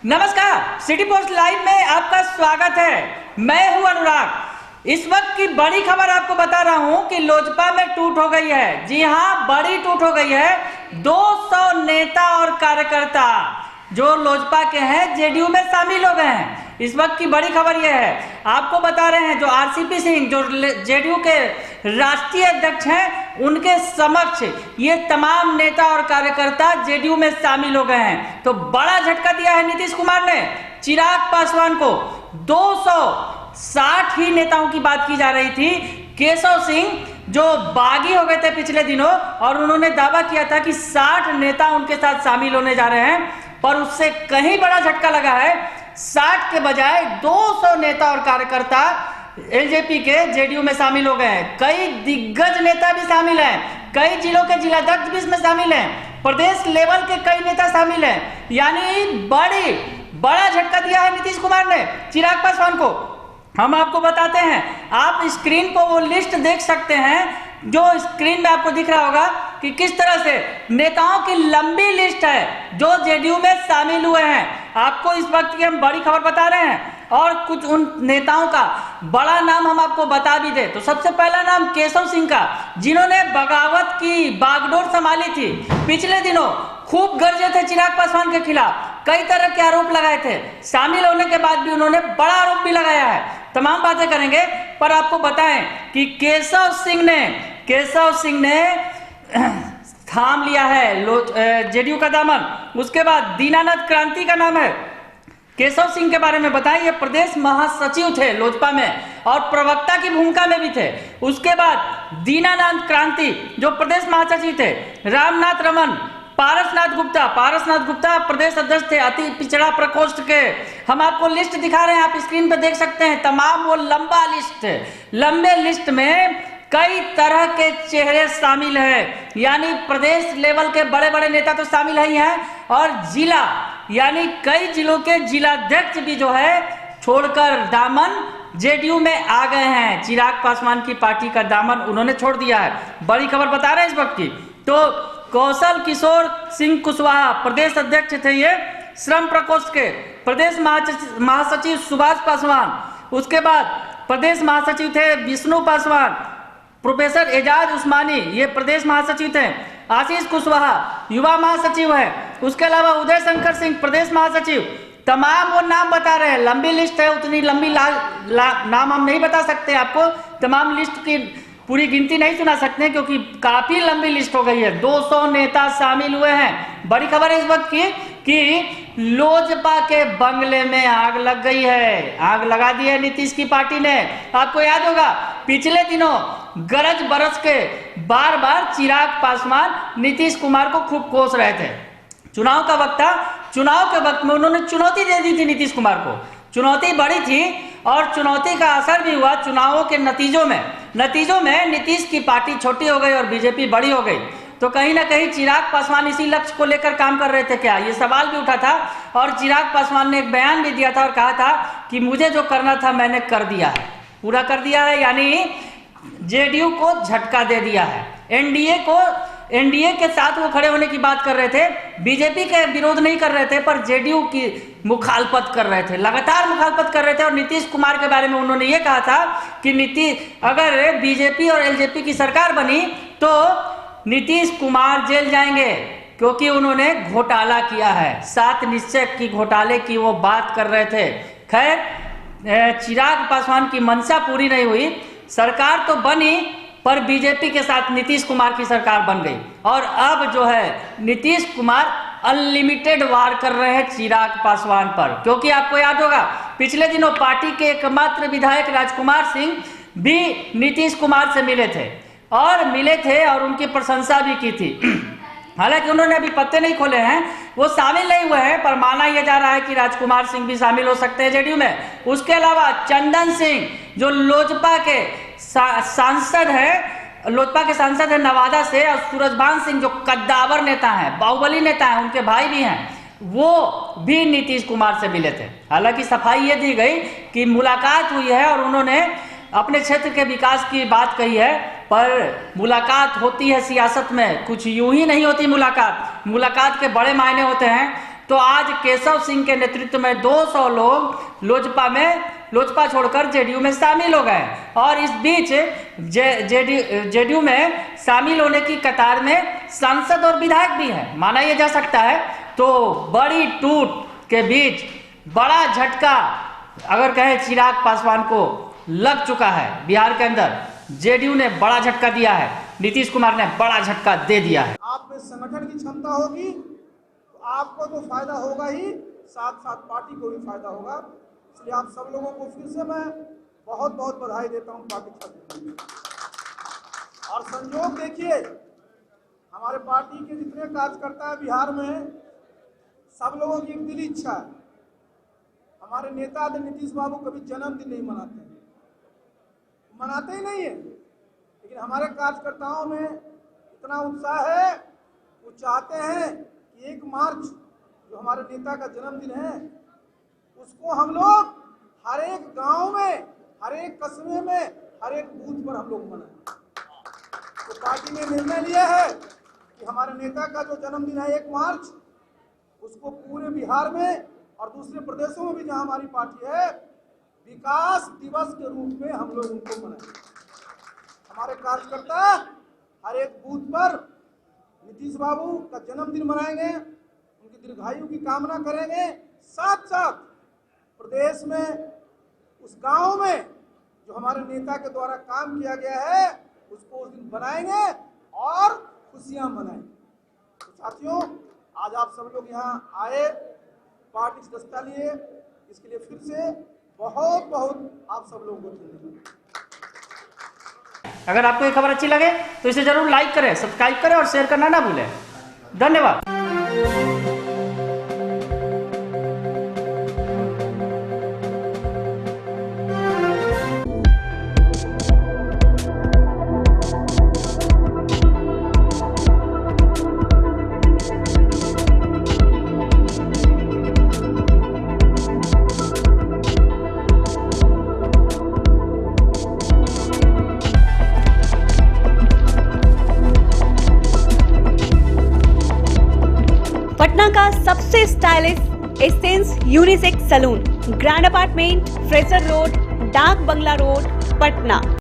नमस्कार, city post live में आपका स्वागत है। मैं हूं अनुराग। इस वक्त की बड़ी खबर आपको बता रहा हूं कि लोजपा में टूट हो गई है। जी हां, बड़ी टूट हो गई है। 200 नेता और कार्यकर्ता जो लोजपा के हैं जेडीयू में शामिल हो गए हैं। इस वक्त की बड़ी खबर यह है, आपको बता रहे हैं जो आरसीपी सिंह जो जेडीयू के राष्ट्रीय अध्यक्ष हैं, उनके समक्ष ये तमाम नेता और कार्यकर्ता जेडीयू में शामिल हो गए हैं। तो बड़ा झटका दिया है नीतीश कुमार ने चिराग पासवान को। 260 ही नेताओं की बात की जा रही थी। केशव सिंह जो बागी हो गए थे पिछले दिनों और उन्होंने दावा किया था कि 60 नेता उनके साथ शामिल होने जा रहे हैं, पर उससे कहीं बड़ा झटका लगा है। 60 के बजाय 200 नेता और कार्यकर्ता एलजेपी के जेडीयू में शामिल हो गए हैं। कई दिग्गज नेता भी शामिल हैं, कई जिलों के जिलाध्यक्ष भी इसमें शामिल हैं, प्रदेश लेवल के कई नेता शामिल हैं। यानी बड़ा झटका दिया है नीतीश कुमार ने चिराग पासवान को। हम आपको बताते हैं, आप स्क्रीन पर वो लिस्ट देख सकते हैं जो स्क्रीन में आपको दिख रहा होगा कि किस तरह से नेताओं की लंबी लिस्ट है जो जेडीयू में शामिल हुए हैं। आपको इस वक्त की हम बड़ी खबर बता रहे हैं और कुछ उन नेताओं का बड़ा नाम हम आपको बता भी दे। तो सबसे पहला नाम केशव सिंह का, जिन्होंने बगावत की बागडोर संभाली थी। पिछले दिनों खूब गरजे थे चिराग पासवान के खिलाफ, कई तरह के आरोप लगाए थे। शामिल होने के बाद भी उन्होंने बड़ा आरोप भी लगाया है। तमाम बातें करेंगे, पर आपको बताएं कि केशव सिंह ने थाम लिया है जेडीयू का दामन। उसके बाद दीनानाथ क्रांति का नाम है। केशव सिंह के बारे में बताएं, ये प्रदेश महासचिव थे लोजपा में और प्रवक्ता की भूमिका में भी थे। उसके बाद दीनानाथ क्रांति जो प्रदेश महासचिव थे। रामनाथ रमन, पारसनाथ गुप्ता प्रदेश अध्यक्ष थे अति पिछड़ा प्रकोष्ठ के। हम आपको लिस्ट दिखा रहे हैं, आप स्क्रीन पर देख सकते हैं। तमाम वो लंबा लिस्ट है। लंबे लिस्ट में कई तरह के चेहरे शामिल हैं। यानी प्रदेश लेवल के बड़े बड़े नेता तो शामिल ही हैं और जिला यानी कई जिलों के जिलाध्यक्ष भी जो है छोड़कर दामन जेडीयू में आ गए हैं। चिराग पासवान की पार्टी का दामन उन्होंने छोड़ दिया है। बड़ी खबर बता रहे हैं इस वक्त की। तो कौशल किशोर सिंह कुशवाहा प्रदेश अध्यक्ष थे, ये श्रम प्रकोष्ठ के। प्रदेश महासचिव सुभाष पासवान। उसके बाद प्रदेश महासचिव थे विष्णु पासवान। प्रोफेसर एजाज उस्मानी ये प्रदेश महासचिव थे। आशीष कुशवाहा युवा महासचिव है। उसके अलावा उदय शंकर सिंह प्रदेश महासचिव। तमाम वो नाम बता रहे हैं, लंबी लिस्ट है। उतनी लंबी नाम हम नहीं बता सकते आपको, तमाम लिस्ट की पूरी गिनती नहीं सुना सकते क्योंकि काफी लंबी लिस्ट हो गई है। 200 नेता शामिल हुए हैं। बड़ी खबर है इस वक्त की कि लोजपा के बंगले में आग लग गई है। आग लगा दी है नीतीश की पार्टी ने। आपको याद होगा पिछले दिनों गरज बरस के बार बार चिराग पासवान नीतीश कुमार को खूब कोस रहे थे। चुनाव का वक्त था, चुनाव के वक्त में उन्होंने चुनौती दे दी थी नीतीश कुमार को। चुनौती बड़ी थी और चुनौती का असर भी हुआ चुनावों के नतीजों में नीतीश की पार्टी छोटी हो गई और बीजेपी बड़ी हो गई। तो कहीं ना कहीं चिराग पासवान इसी लक्ष्य को लेकर काम कर रहे थे क्या, ये सवाल भी उठा था। और चिराग पासवान ने एक बयान भी दिया था और कहा था कि मुझे जो करना था मैंने कर दिया है, पूरा कर दिया है। यानी जेडीयू को झटका दे दिया है। एनडीए के साथ वो खड़े होने की बात कर रहे थे, बीजेपी के विरोध नहीं कर रहे थे, पर जेडीयू की मुखालफत कर रहे थे, लगातार मुखालफत कर रहे थे। और नीतीश कुमार के बारे में उन्होंने ये कहा था कि अगर बीजेपी और एलजेपी की सरकार बनी तो नीतीश कुमार जेल जाएंगे क्योंकि उन्होंने घोटाला किया है। 7 निश्चय की घोटाले की वो बात कर रहे थे। खैर चिराग पासवान की मंशा पूरी नहीं हुई। सरकार तो बनी पर बीजेपी के साथ नीतीश कुमार की सरकार बन गई और अब जो है नीतीश कुमार अनलिमिटेड वार कर रहे हैं चिराग पासवान पर। क्योंकि आपको याद होगा पिछले दिनों पार्टी के एकमात्र विधायक राजकुमार सिंह भी नीतीश कुमार से मिले थे और उनकी प्रशंसा भी की थी। हालांकि उन्होंने अभी पत्ते नहीं खोले हैं, वो शामिल नहीं हुए हैं, पर माना यह जा रहा है कि राजकुमार सिंह भी शामिल हो सकते हैं जेडीयू में। उसके अलावा चंदन सिंह जो लोजपा के सांसद है नवादा से, और सूरजभान सिंह जो कद्दावर नेता हैं, बाहुबली नेता हैं, उनके भाई भी हैं, वो भी नीतीश कुमार से मिले थे। हालांकि सफाई ये दी गई कि मुलाकात हुई है और उन्होंने अपने क्षेत्र के विकास की बात कही है, पर मुलाकात होती है सियासत में, कुछ यूं ही नहीं होती मुलाकात के बड़े मायने होते हैं। तो आज केशव सिंह के नेतृत्व में 200 लोग लोजपा छोड़कर जेडीयू में शामिल हो गए। और इस बीच जेडीयू में शामिल होने की कतार में सांसद और विधायक भी है, माना यह जा सकता है। तो बड़ी टूट के बीच बड़ा झटका अगर कहें चिराग पासवान को लग चुका है। बिहार के अंदर जेडीयू ने बड़ा झटका दिया है, नीतीश कुमार ने बड़ा झटका दे दिया है। आप में संगठन की क्षमता होगी तो आपको तो फायदा होगा ही, साथ साथ पार्टी को भी फायदा होगा। इसलिए आप सब लोगों को फिर से मैं बहुत बहुत बधाई देता हूं पार्टी छात्र। और संयोग देखिए, हमारे पार्टी के जितने कार्यकर्ता है बिहार में, सब लोगों की एक दिली इच्छा है, हमारे नेता नीतीश बाबू कभी जन्मदिन नहीं मनाते ही नहीं है। लेकिन हमारे कार्यकर्ताओं में इतना उत्साह है, वो चाहते हैं कि 1 मार्च जो हमारे नेता का जन्मदिन है उसको हम लोग हर एक गांव में, हर एक कस्बे में, हर एक बूथ पर हम लोग मनाएं। तो पार्टी ने निर्णय लिया है कि हमारे नेता का जो जन्मदिन है 1 मार्च, उसको पूरे बिहार में और दूसरे प्रदेशों में भी जहां हमारी पार्टी है, विकास दिवस के रूप में हम लोग उनको मनाएंगे। हमारे कार्यकर्ता हर एक बूथ पर नीतीश बाबू का जन्मदिन मनाएंगे, उनकी दीर्घायु की कामना करेंगे। साथ साथ प्रदेश में उस गांव में जो हमारे नेता के द्वारा काम किया गया है उसको उस दिन बनाएंगे और खुशियां मनाएंगे। तो साथियों, आज आप सब लोग यहाँ आए, पार्टी सदस्यता लिए, इसके लिए फिर से बहुत बहुत आप सब लोगों को धन्यवाद। अगर आपको ये खबर अच्छी लगे तो इसे जरूर लाइक करें, सब्सक्राइब करें और शेयर करना ना भूलें। धन्यवाद। पटना का सबसे stylish essence unisex salon, grand apartment, Fraser road, Dak Bungalow road, Patna.